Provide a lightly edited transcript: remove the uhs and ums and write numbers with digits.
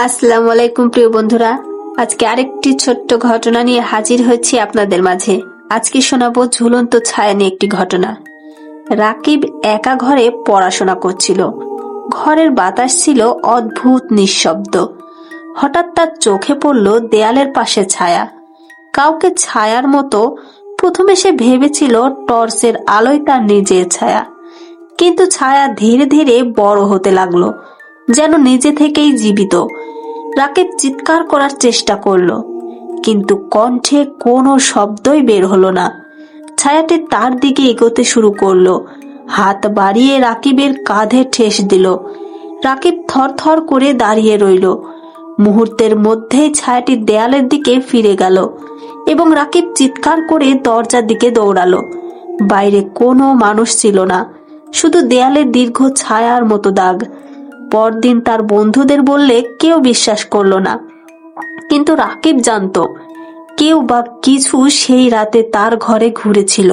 আসসালামু আলাইকুম প্রিয় বন্ধুরা, আজকে আরেকটি ছোট্ট ঘটনা নিয়ে হাজির হয়েছি আপনাদের মাঝে। আজকে শোনাবো ঝুলন্ত ছায়া নিয়ে একটি ঘটনা। রাকিব একা ঘরে পড়াশোনা করছিল। ঘরের বাতাস ছিল অদ্ভুত নিঃশব্দ। হঠাৎ তার চোখে পড়ল দেয়ালের পাশে ছায়া, কাউকে ছায়ার মতো। প্রথমে সে ভেবেছিল টর্চের আলোয় তার নিজের ছায়া, কিন্তু ছায়া ধীরে ধীরে বড় হতে লাগলো, যেন নিজে থেকেই জীবিত। রাকিব চিৎকার করার চেষ্টা করলো, কিন্তু কণ্ঠে কোনো শব্দই বের হলো না। ছায়াটি তার দিকে এগোতে শুরু করলো, হাত বাড়িয়ে রাকিবের কাঁধে ঠেস দিল। রাকিব থরথর করে দাঁড়িয়ে রইল। মুহূর্তের মধ্যেই ছায়াটি দেয়ালের দিকে ফিরে গেল এবং রাকিব চিৎকার করে দরজার দিকে দৌড়ালো। বাইরে কোনো মানুষ ছিল না, শুধু দেয়ালের দীর্ঘ ছায়ার মতো দাগ। পরদিন তার বন্ধুদের বললে কেউ বিশ্বাস করলো না, কিন্তু রাকিব জানতো কেউ বা কিছু সেই রাতে তার ঘরে ঘুরেছিল।